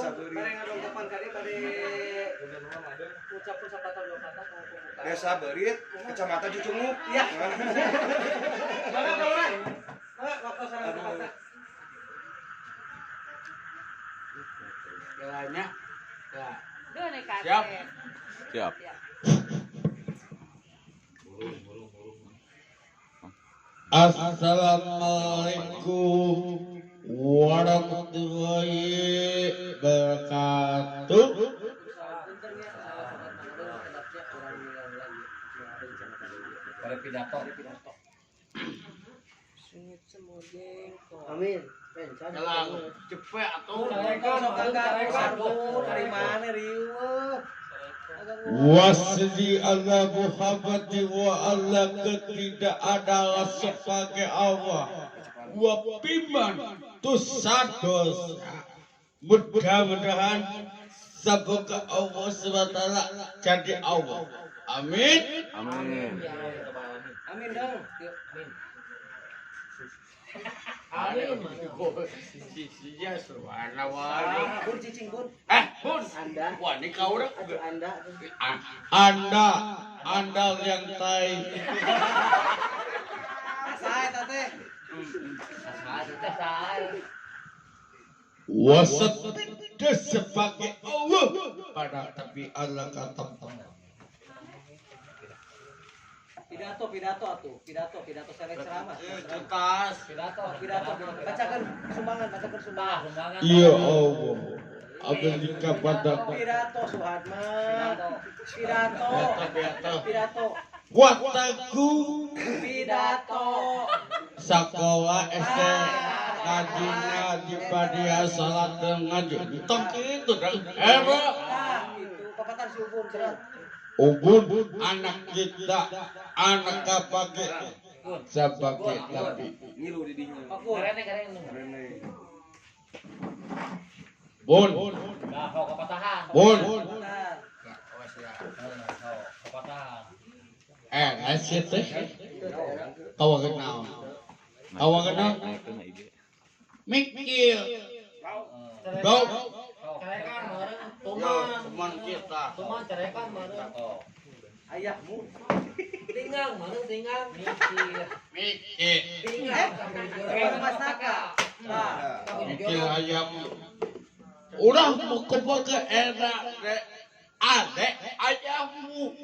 biasa beurit. Bare ngadongkopan ka dieu bade ucapkeun sapatah dua patah ka pembukaan. Biasa beurit, kecamatan Cucunguk. Iya. Mana kawan? Waktu sareng patah. Jalannya. Ya. Duh nih kakek. Siap. Siap. Assalamualaikum warahmatullahi wabarakatuh. Pada pidato. Amin. Jalan cepet atuh. Dari mana riweuh? Wasli ala Muhammad wa ala tidak ada sebagai Allah wa biman tusados. Mudah-mudahan semoga Allah SWT jadi Allah. Amin. Amin. Amin dong. Yuk, amin. Amin. Sisinya subhanallah. Bun cicing bun. Bun. Anda. Wah, ini kau dah. Aduh Anda. Anda yang tai. Saya tate. Wasat tidak sebagai Allah pada tapi Allah kata Pidato atuh. Pidato saya ceramah. Tuntas. Pidato. Bacakan sumbangan. ya Allah Amerika pada Pidato Suhatma. Pidato. wataku Pidato. sekolah SD ngajinya di padia salat dan ngaji tong itu dan Itu papatan si Ubun cerah. ubun anak kita anak kapake sebagai tapi Ngilu di dinya. Pakun. bun ngasih teh kawa kenal mikir bau Teman kita. Ayahmu. mikir Mas Naka. mikir ayam udah mau ke era adek ayammu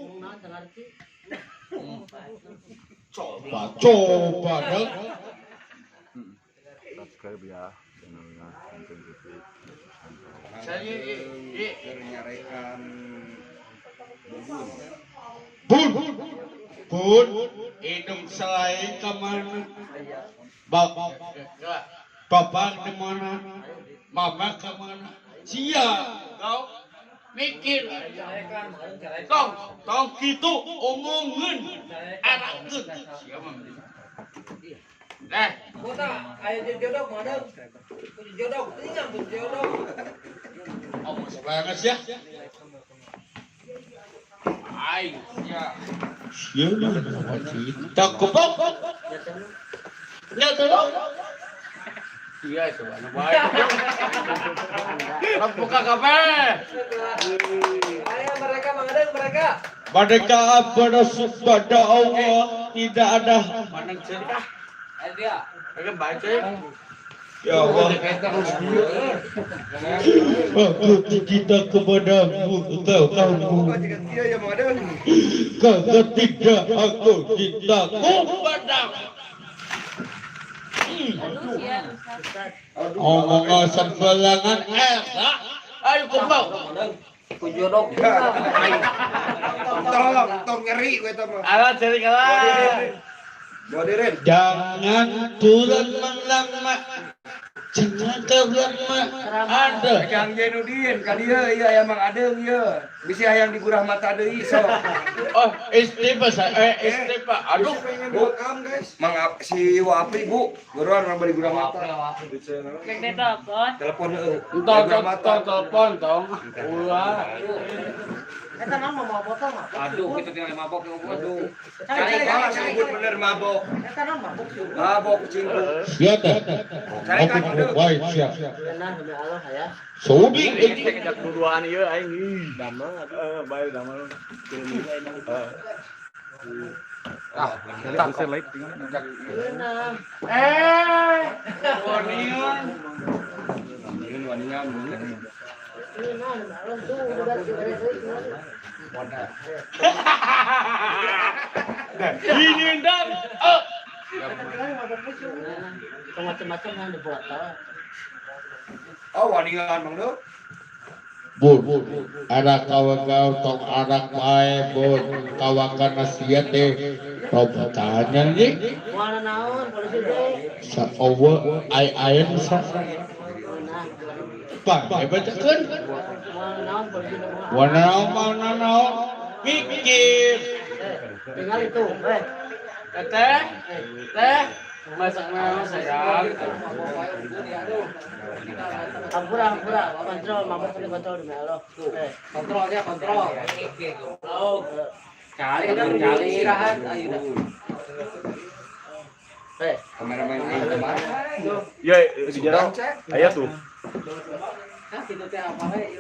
coba dong Subscribe ya channelnya Kanjeng TV. Saya Nyarekan bun hidung selain kemana bapak di mana mama kemana kau mikir tong gitu omongin arakeun omong sebanget ya tak kebok ya tolong iya subhanallah baik. Buka kafe. Ayo mereka. mereka pada Allah tidak ada Pandang cerita. Dia. Mereka baca. ya Allah aku tidak kepadamu kamu Bajikan dia yang mau ada nih. tidak aku tidak kepadamu omong sembalangan ayo kembang Tong ngeri gue tama. Alat cari kalah. Bodirin. jangan turun melama jangan terlama ada Kang Jainuddin, ka dieu ieu aya Mang Adeng ieu. Bisi hayang digurah mata deui sok. oh istipa aduh Bu, guys. Si Wapi Bu, buruan mah digurah mata. Telepon heeh. Telepon tong. Ulah. Eta naon mah botol mah. Aduh, kita tinggal mabok ke aduh. Cari Kalau sebut bener mabok. Eta naon mabuk sih. Mabok cinggu. Siap dah. Cari kan Aku adeung. baik siap. Nah demi Allah ya. Saudi Kejak duduan ieu aing. Baik, damai. Bisa light Nah. Warningan. waningan. Nah, Allah tuh udah ini dan macam-macam yang dibuat tahu. Oh, waningan Mang Duk. Bun, ada kawan-kawan tong anak bae bun, kawakan nasihat deh. Tanya nih, Mana naon polisi deh. sa owe ayen sa. Nah, Pak, bacakeun. mana naon polisi deh. Mana naon? Mikir. Tinggal itu, Teh. Masak naon sayang. Hampura, kontrol, mabuk ini kontrol demi Allah. Kontrol dia, kontrol. Oh, Kali istirahat ayo dah. Kameramen ini kemana? Ya, di jalan. Aya tuh. kita teh apa we?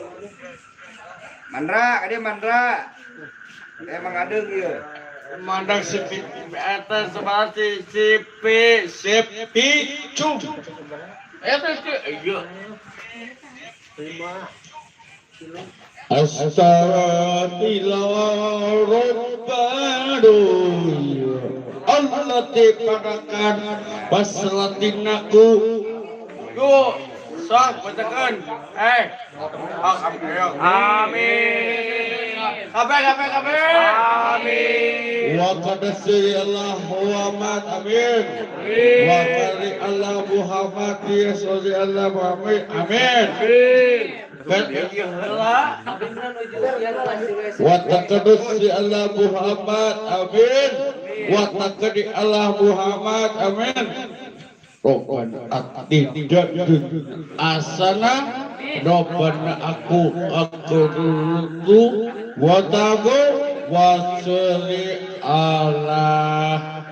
Mandra, dia Mandra. Emang adeung ieu. Mandang sepi atas seperti sepi cum. Eta iya. Terima. Astaghfirullahaladzim. Allah dipadakan paslatinaku. Yuk, sah bacakan. Amin. Kabeh. Amin. Wa qad Allah Muhammad amin. Wa qad Allah Muhammad sallallahu Allah Muhammad amin. Wa taqaddus Allah Muhammad amin. Wa taqaddi Allah Muhammad amin. Roban tidak asana roban aku dulu watabu wasli Allah